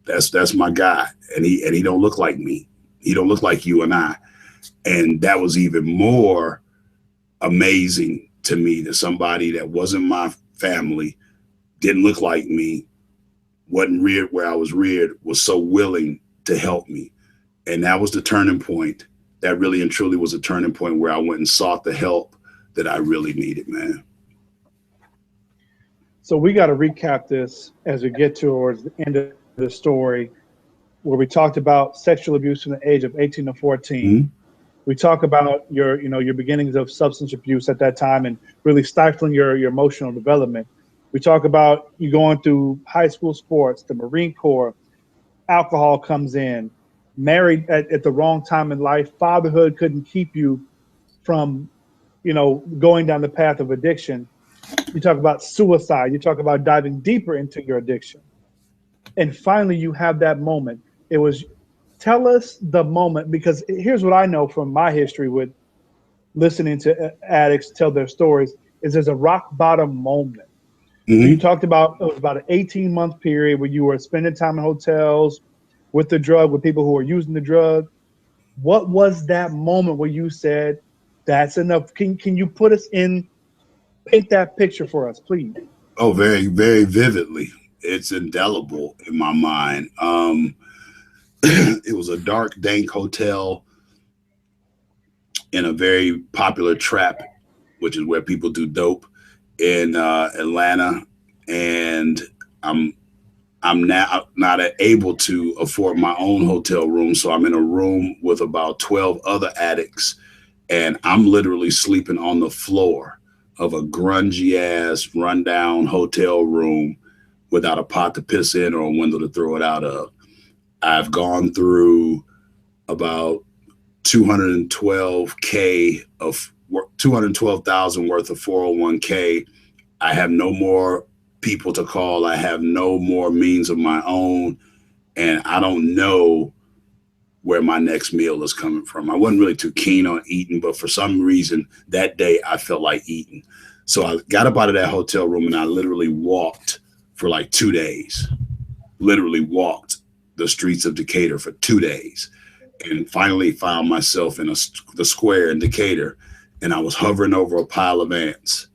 that's my guy. And he don't look like me. He don't look like you and I. And that was even more amazing to me, that somebody that wasn't my family, didn't look like me, wasn't reared where I was reared, was so willing to help me. And that was the turning point. That really and truly was a turning point where I went and sought the help that I really needed, man. So we got to recap this as we get towards the end of the story, where we talked about sexual abuse from the age of 18 to 14. Mm-hmm. We talk about your beginnings of substance abuse at that time and really stifling your emotional development. We talk about you going through high school sports, the Marine Corps, alcohol comes in, married at the wrong time in life. Fatherhood couldn't keep you from, going down the path of addiction. You talk about suicide. You talk about diving deeper into your addiction. And finally, you have that moment. Tell us the moment, because here's what I know from my history with listening to addicts tell their stories, is there's a rock bottom moment. Mm-hmm. So you talked about, it was about an 18-month period where you were spending time in hotels with the drug, with people who were using the drug. What was that moment where you said, that's enough? Can you put us in, paint that picture for us, please? Oh, very, very vividly. It's indelible in my mind. It was a dark, dank hotel in a very popular trap, which is where people do dope, in Atlanta. And I'm now not able to afford my own hotel room. So I'm in a room with about 12 other addicts, and I'm literally sleeping on the floor of a grungy ass rundown hotel room without a pot to piss in or a window to throw it out of. I've gone through about 212,000 worth of 401k. I have no more people to call. I have no more means of my own. And I don't know where my next meal is coming from. I wasn't really too keen on eating, but for some reason that day I felt like eating. So I got up out of that hotel room and I literally walked for like 2 days, literally walked the streets of Decatur for 2 days, and finally found myself in the square in Decatur, and I was hovering over a pile of ants.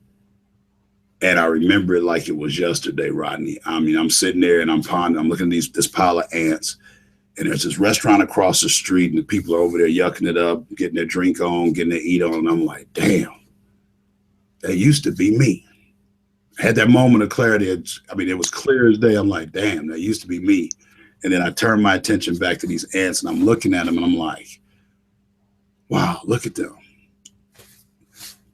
And I remember it like it was yesterday, Rodney. I mean, I'm sitting there and I'm looking at this pile of ants, and there's this restaurant across the street and the people are over there yucking it up, getting their drink on, getting their eat on. And I'm like, damn, that used to be me. I had that moment of clarity. It was clear as day. I'm like, damn, that used to be me. And then I turned my attention back to these ants and I'm looking at them and I'm like, wow, look at them.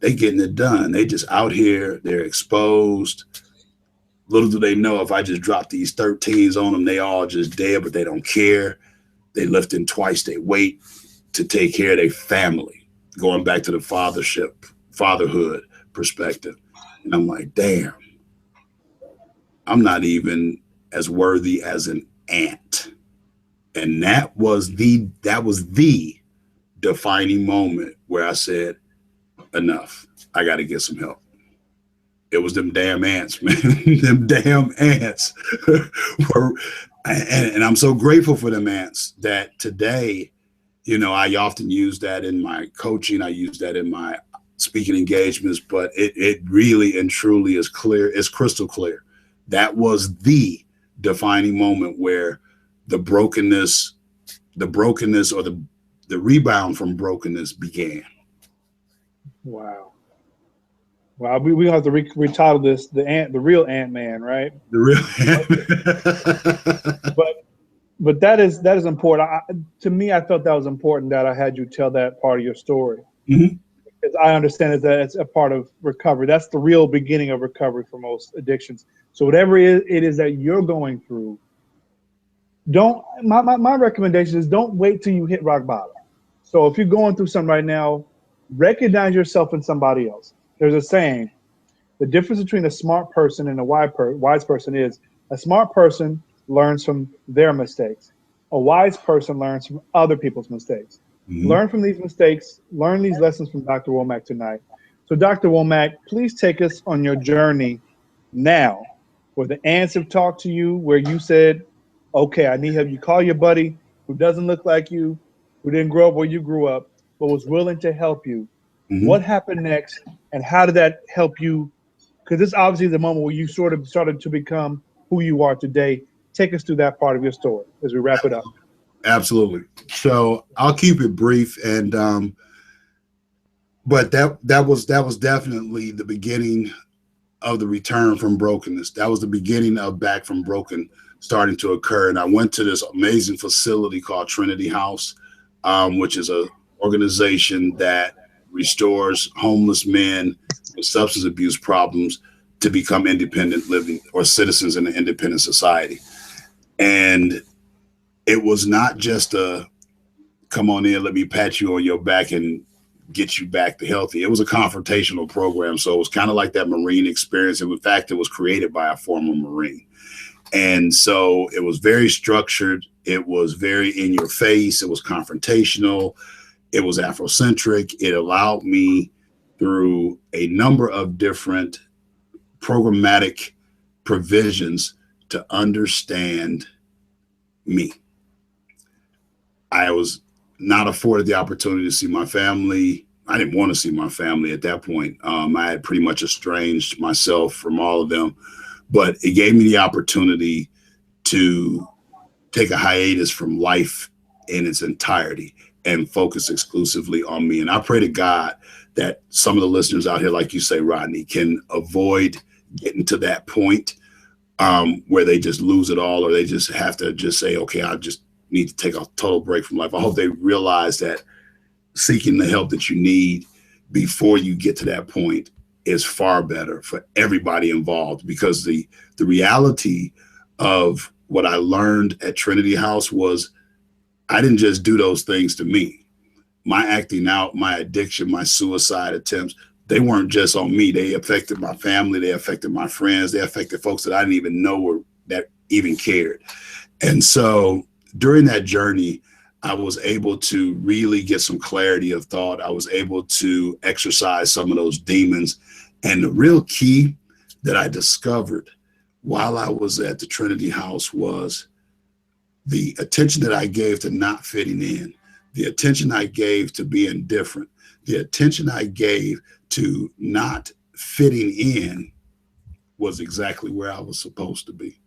They getting it done. They just out here, they're exposed. Little do they know, if I just drop these 13s on them, they all just dead, but they don't care. They lifting twice their weight to take care of their family, going back to the fatherhood perspective. And I'm like, damn, I'm not even as worthy as an ant. And that was the defining moment where I said, enough. I got to get some help. It was them damn ants, man. Them damn ants. And I'm so grateful for them ants that today, I often use that in my coaching. I use that in my speaking engagements, but it really and truly is clear. It's crystal clear. That was the defining moment where the brokenness or the rebound from brokenness began. Wow. Wow, we have to retitle this the real Ant-Man, right? The real Ant-Man. But that is important. To me, I felt that was important that I had you tell that part of your story. Mm-hmm. Because I understand that it's a part of recovery. That's the real beginning of recovery for most addictions. So whatever it is that you're going through, my recommendation is don't wait till you hit rock bottom. So if you're going through something right now, recognize yourself in somebody else. There's a saying, the difference between a smart person and a wise person is a smart person learns from their mistakes. A wise person learns from other people's mistakes. Mm-hmm. Learn from these mistakes, learn these lessons from Dr. Womack tonight. So Dr. Womack, please take us on your journey now, where the ants have talked to you, where you said, okay, I need help. You call your buddy who doesn't look like you, who didn't grow up where you grew up, but was willing to help you. Mm-hmm. What happened next, and how did that help you? Because this obviously is the moment where you sort of started to become who you are today. Take us through that part of your story as we wrap it up. Absolutely. So I'll keep it brief, and but that was definitely the beginning of the return from brokenness. That was the beginning of back from broken starting to occur. And I went to this amazing facility called Trinity House, which is a organization that restores homeless men with substance abuse problems to become independent living or citizens in an independent society. And it was not just a come on in, let me pat you on your back and get you back to healthy. It was a confrontational program. So it was kind of like that Marine experience. And in fact, it was created by a former Marine. And so it was very structured. It was very in your face. It was confrontational. It was Afrocentric. It allowed me through a number of different programmatic provisions to understand me. I was not afforded the opportunity to see my family. I didn't want to see my family at that point. I had pretty much estranged myself from all of them, but it gave me the opportunity to take a hiatus from life in its entirety and focus exclusively on me. And I pray to God that some of the listeners out here, like you say, Rodney, can avoid getting to that point where they just lose it all, or they just have to just say, okay, I just need to take a total break from life. I hope they realize that seeking the help that you need before you get to that point is far better for everybody involved, because the reality of what I learned at Trinity House was I didn't just do those things to me. My acting out, my addiction, my suicide attempts, they weren't just on me. They affected my family. They affected my friends. They affected folks that I didn't even know that even cared. And so during that journey, I was able to really get some clarity of thought. I was able to exercise some of those demons. And the real key that I discovered while I was at the Trinity House was the attention that I gave to not fitting in, the attention I gave to being different, the attention I gave to not fitting in was exactly where I was supposed to be.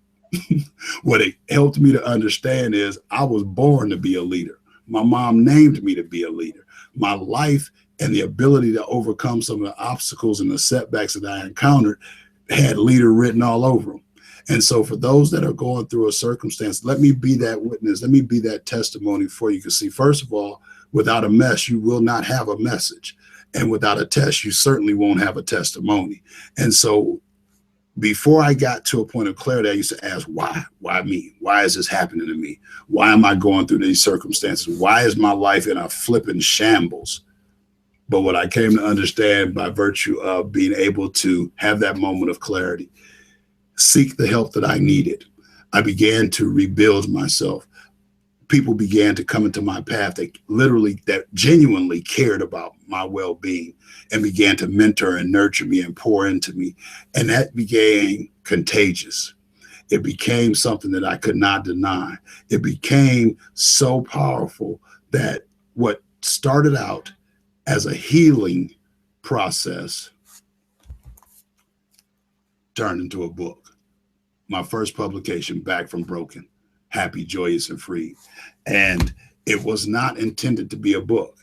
What it helped me to understand is I was born to be a leader. My mom named me to be a leader. My life and the ability to overcome some of the obstacles and the setbacks that I encountered had leader written all over them. And so for those that are going through a circumstance, let me be that witness. Let me be that testimony for you. Because see, first of all, without a mess, you will not have a message. And without a test, you certainly won't have a testimony. And so before I got to a point of clarity, I used to ask, why? Why me? Why is this happening to me? Why am I going through these circumstances? Why is my life in a flipping shambles? But what I came to understand by virtue of being able to have that moment of clarity, seek the help that I needed. I began to rebuild myself. People began to come into my path that genuinely cared about my well-being and began to mentor and nurture me and pour into me. And that became contagious. It became something that I could not deny. It became so powerful that what started out as a healing process turned into a book. My first publication, Back from Broken, Happy, Joyous, and Free. And it was not intended to be a book.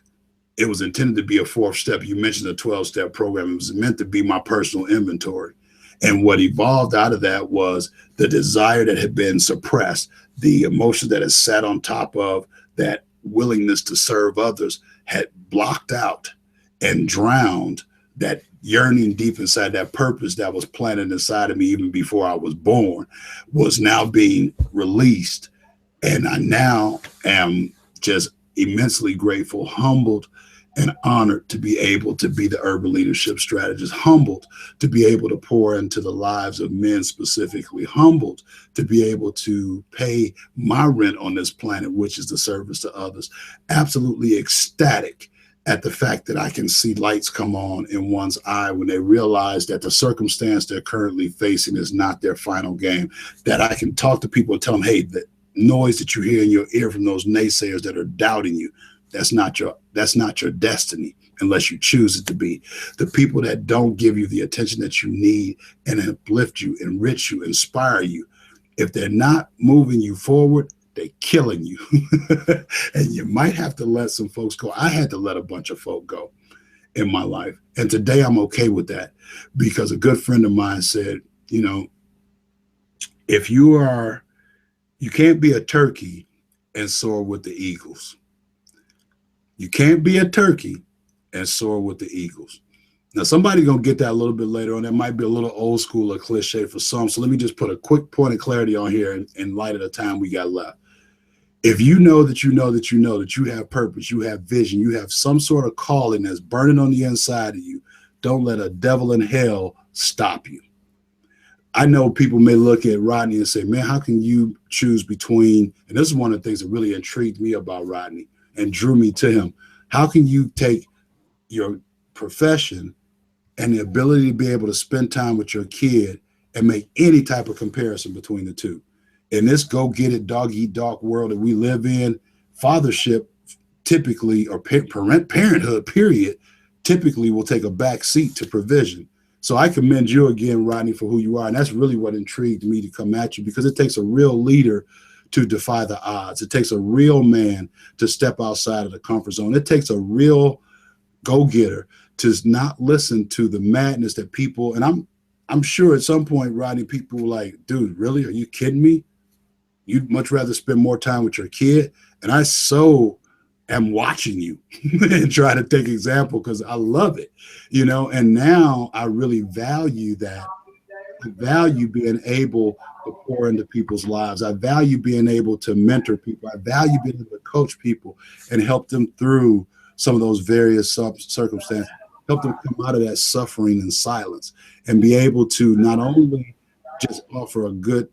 It was intended to be a 4th step. You mentioned a 12-step program. It was meant to be my personal inventory. And what evolved out of that was the desire that had been suppressed, the emotion that had sat on top of that willingness to serve others had blocked out and drowned that yearning deep inside, that purpose that was planted inside of me even before I was born was now being released. And I now am just immensely grateful, humbled, and honored to be able to be the urban leadership strategist, humbled to be able to pour into the lives of men specifically, humbled to be able to pay my rent on this planet, which is the service to others, absolutely ecstatic at the fact that I can see lights come on in one's eye when they realize that the circumstance they're currently facing is not their final game, that I can talk to people and tell them, hey, the noise that you hear in your ear from those naysayers that are doubting you, that's not your destiny unless you choose it to be. The people that don't give you the attention that you need and uplift you, enrich you, inspire you, if they're not moving you forward, they're killing you. And you might have to let some folks go. I had to let a bunch of folk go in my life. And today I'm okay with that, because a good friend of mine said, you know, if you can't be a turkey and soar with the eagles. You can't be a turkey and soar with the eagles. Now, somebody's going to get that a little bit later on. That might be a little old school or cliche for some. So let me just put a quick point of clarity on here in light of the time we got left. If you know that you know that you know that you have purpose, you have vision, you have some sort of calling that's burning on the inside of you, don't let a devil in hell stop you. I know people may look at Rodney and say, man, how can you choose between, and this is one of the things that really intrigued me about Rodney and drew me to him. How can you take your profession and the ability to be able to spend time with your kid and make any type of comparison between the two? In this go-get-it, dog-eat-dog world that we live in, fathership typically, or parenthood, period, typically will take a back seat to provision. So I commend you again, Rodney, for who you are. And that's really what intrigued me to come at you, because it takes a real leader to defy the odds. It takes a real man to step outside of the comfort zone. It takes a real go-getter to not listen to the madness that people, and I'm sure at some point, Rodney, people were like, dude, really? Are you kidding me? You'd much rather spend more time with your kid? And I so am watching you and trying to take example, because I love it, you know, and now I really value that. I value being able to pour into people's lives. I value being able to mentor people. I value being able to coach people and help them through some of those various circumstances, help them come out of that suffering and silence, and be able to not only just offer a good,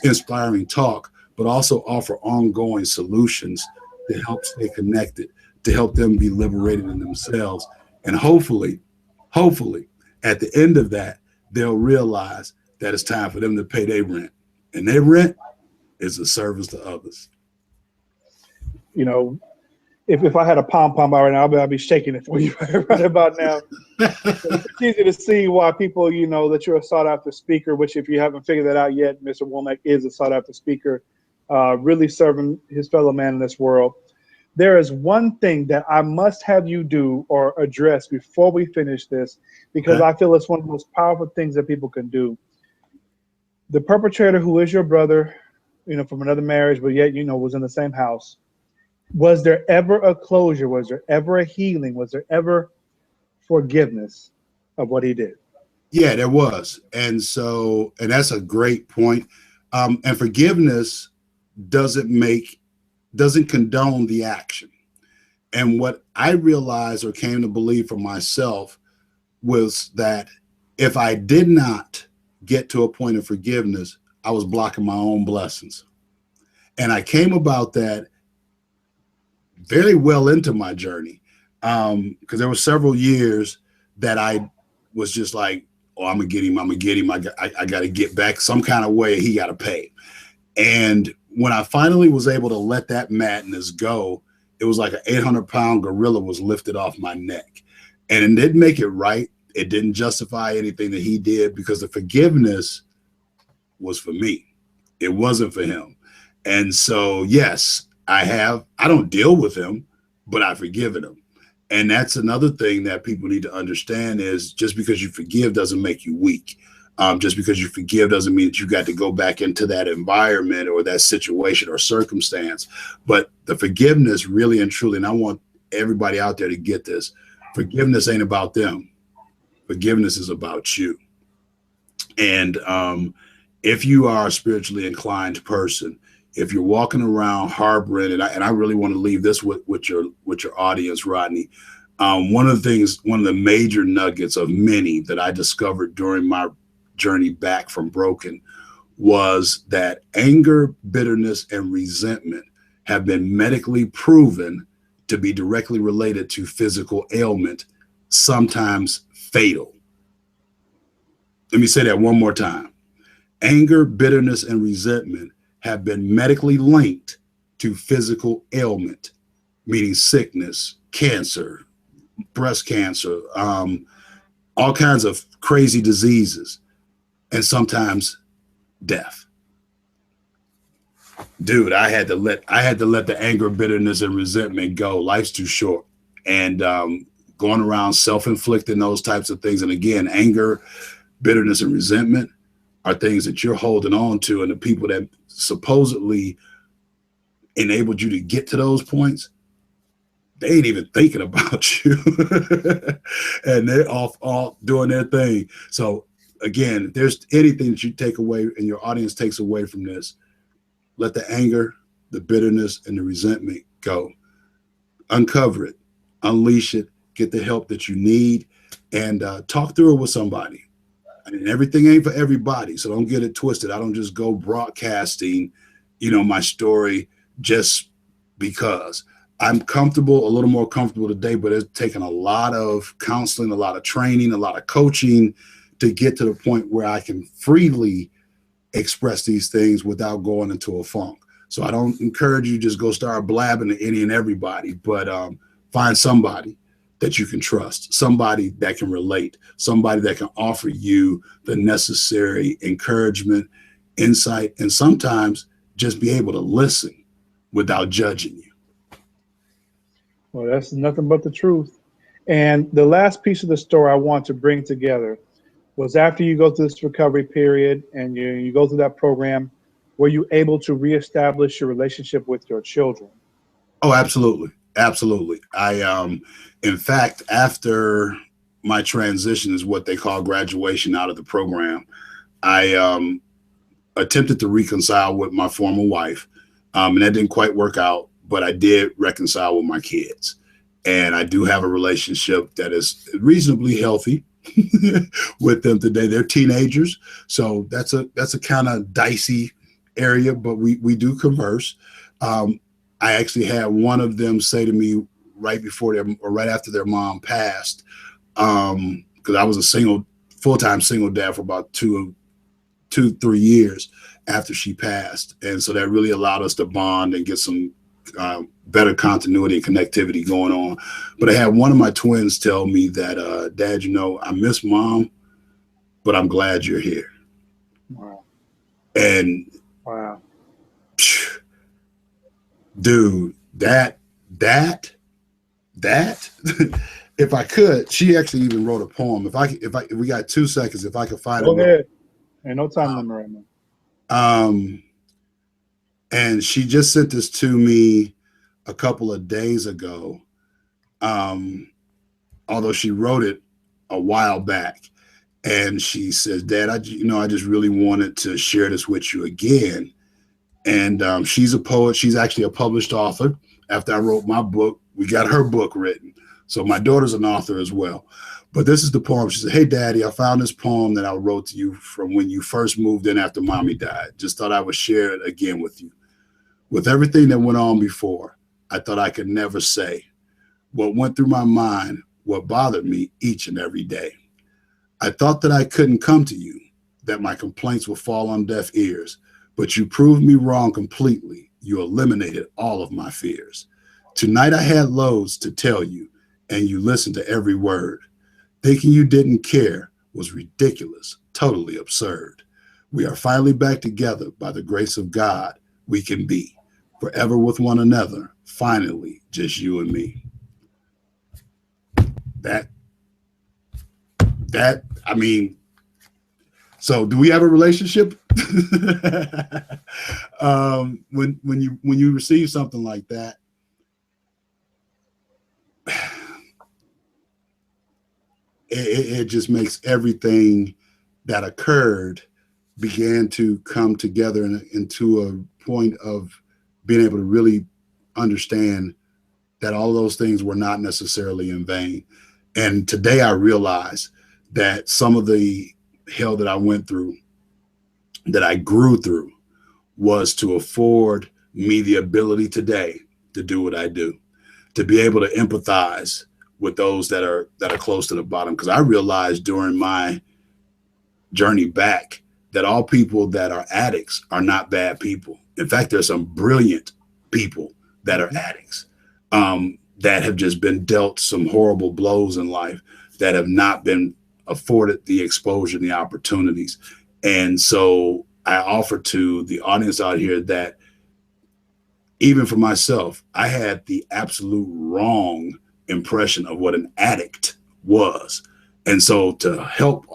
inspiring talk, but also offer ongoing solutions to help stay connected, to help them be liberated in themselves. And hopefully, at the end of that, they'll realize that it's time for them to pay their rent. And their rent is a service to others. You know, if I had a pom-pom right now, I'll be shaking it for you right about now. It's easy to see why people, you know, that you're a sought-after speaker, which if you haven't figured that out yet, Mr. Womack is a sought-after speaker, really serving his fellow man in this world. There is one thing that I must have you do or address before we finish this, because I feel it's one of the most powerful things that people can do. The perpetrator, who is your brother, you know, from another marriage, but yet, you know, was in the same house. Was there ever a closure? Was there ever a healing? Was there ever forgiveness of what he did? Yeah, there was. And that's a great point. And forgiveness doesn't condone the action. And what I realized or came to believe for myself was that if I did not get to a point of forgiveness, I was blocking my own blessings. And I came about that very well into my journey, because there were several years that I was just like, oh, I'm gonna get him. I got to get back some kind of way. He got to pay. And when I finally was able to let that madness go, it was like an 800-pound gorilla was lifted off my neck. And it didn't make it right. It didn't justify anything that he did, because the forgiveness was for me. It wasn't for him. And so, yes, I don't deal with him, but I've forgiven him. And that's another thing that people need to understand is just because you forgive doesn't make you weak. Just because you forgive doesn't mean that you got to go back into that environment or that situation or circumstance. But the forgiveness really and truly, and I want everybody out there to get this, forgiveness ain't about them. Forgiveness is about you. And if you are a spiritually inclined person, if you're walking around harboring, and I really want to leave this with your audience, Rodney. One of the major nuggets of many that I discovered during my journey back from broken was that anger, bitterness, and resentment have been medically proven to be directly related to physical ailment, sometimes fatal. Let me say that one more time. Anger, bitterness, and resentment have been medically linked to physical ailment, meaning sickness, cancer, breast cancer, all kinds of crazy diseases, and sometimes death. Dude, I had to let the anger, bitterness, and resentment go. Life's too short. And going around self-inflicting those types of things. And again, anger, bitterness, and resentment are things that you're holding on to, and the people that supposedly enabled you to get to those points, they ain't even thinking about you. And they're off doing their thing. So again, if there's anything that you take away and your audience takes away from this, let the anger, the bitterness, and the resentment go. Uncover it, unleash it, get the help that you need, and talk through it with somebody. I mean, everything ain't for everybody, so don't get it twisted. I don't just go broadcasting, my story just because. I'm comfortable, a little more comfortable today, but it's taken a lot of counseling, a lot of training, a lot of coaching to get to the point where I can freely express these things without going into a funk. So I don't encourage you just go start blabbing to any and everybody, but find somebody that you can trust, somebody that can relate, somebody that can offer you the necessary encouragement, insight, and sometimes just be able to listen without judging you. Well, that's nothing but the truth. And the last piece of the story I want to bring together was after you go through this recovery period and you go through that program, were you able to reestablish your relationship with your children? Oh, absolutely. Absolutely. In fact, after my transition is what they call graduation out of the program, I attempted to reconcile with my former wife, and that didn't quite work out, but I did reconcile with my kids. And I do have a relationship that is reasonably healthy with them today. They're teenagers, so that's a kind of dicey area, but we do converse. I actually had one of them say to me right after their mom passed, because I was a full-time single dad for about 2-3 years after she passed. And so that really allowed us to bond and get some better continuity and connectivity going on. But I had one of my twins tell me that, Dad, I miss Mom, but I'm glad you're here. Wow. And wow. Dude, that if I could, she actually even wrote a poem. If we got 2 seconds, if I could find it. Go ahead. Ain't no time limit right now. And she just sent this to me a couple of days ago. Although she wrote it a while back, and she says, Dad, I just really wanted to share this with you again. And she's a poet. She's actually a published author. After I wrote my book, we got her book written. So my daughter's an author as well. But this is the poem. She said, "Hey, Daddy, I found this poem that I wrote to you from when you first moved in after Mommy died. Just thought I would share it again with you. With everything that went on before, I thought I could never say what went through my mind, what bothered me each and every day. I thought that I couldn't come to you, that my complaints would fall on deaf ears, but you proved me wrong completely. You eliminated all of my fears. Tonight I had loads to tell you, and you listened to every word. Thinking you didn't care was ridiculous, totally absurd. We are finally back together by the grace of God. We can be forever with one another, finally, just you and me." I mean, so do we have a relationship? When you receive something like that, it just makes everything that occurred began to come together into a point of being able to really understand that all those things were not necessarily in vain. And today I realize that some of the hell that I went through, that I grew through, was to afford me the ability today to do what I do, to be able to empathize with those that are close to the bottom. Because I realized during my journey back that all people that are addicts are not bad people. In fact, there's some brilliant people that are addicts, that have just been dealt some horrible blows in life, that have not been afforded the exposure and the opportunities. And so I offer to the audience out here that even for myself, I had the absolute wrong impression of what an addict was. And so to help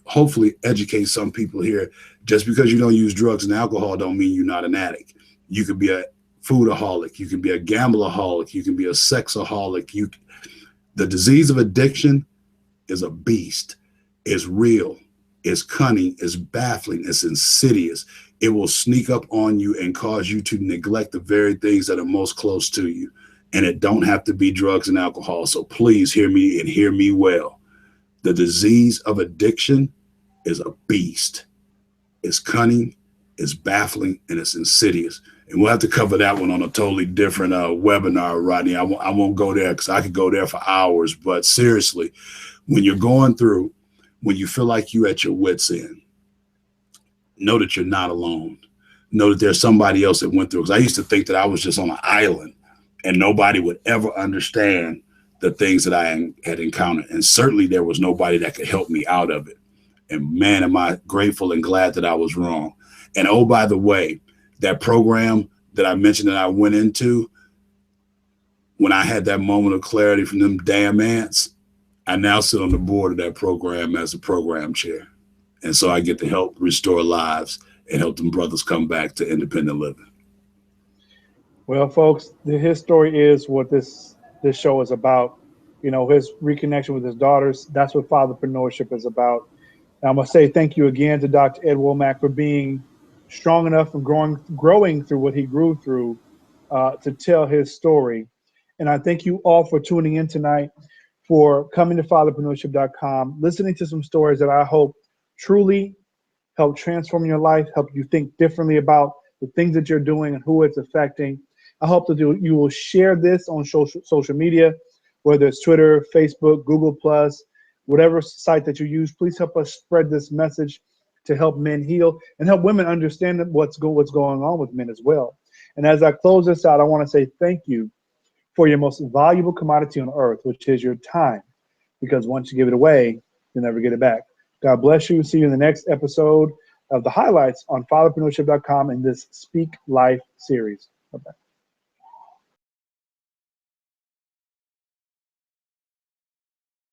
hopefully educate some people here, just because you don't use drugs and alcohol don't mean you're not an addict. You could be a foodaholic, you can be a gambleaholic, you can be a sexaholic. The disease of addiction is a beast. It's real, it's cunning, it's baffling, it's insidious. It will sneak up on you and cause you to neglect the very things that are most close to you. And it don't have to be drugs and alcohol. So please hear me and hear me well. The disease of addiction is a beast. It's cunning, it's baffling, and it's insidious. And we'll have to cover that one on a totally different webinar, Rodney. I won't go there because I could go there for hours. But seriously, when you're going through, when you feel like you're at your wit's end, know that you're not alone. Know that there's somebody else that went through. Because I used to think that I was just on an island and nobody would ever understand the things that I had encountered. And certainly there was nobody that could help me out of it. And man, am I grateful and glad that I was wrong. And oh, by the way, that program that I mentioned that I went into, when I had that moment of clarity from them damn ants, I now sit on the board of that program as a program chair. And so I get to help restore lives and help them brothers come back to independent living. Well, folks, his story is what this show is about. You know, his reconnection with his daughters. That's what fatherpreneurship is about. And I must say thank you again to Dr. Ed Womack for being strong enough and growing through what he grew through to tell his story. And I thank you all for tuning in tonight, for coming to fatherpreneurship.com, listening to some stories that I hope truly help transform your life, help you think differently about the things that you're doing and who it's affecting. I hope that you will share this on social media, whether it's Twitter, Facebook, Google+, whatever site that you use. Please help us spread this message to help men heal and help women understand what's going on with men as well. And as I close this out, I want to say thank you for your most valuable commodity on earth, which is your time, because once you give it away, you'll never get it back. God bless you. See you in the next episode of the highlights on fatherpreneurship.com in this Speak Life series. Bye-bye.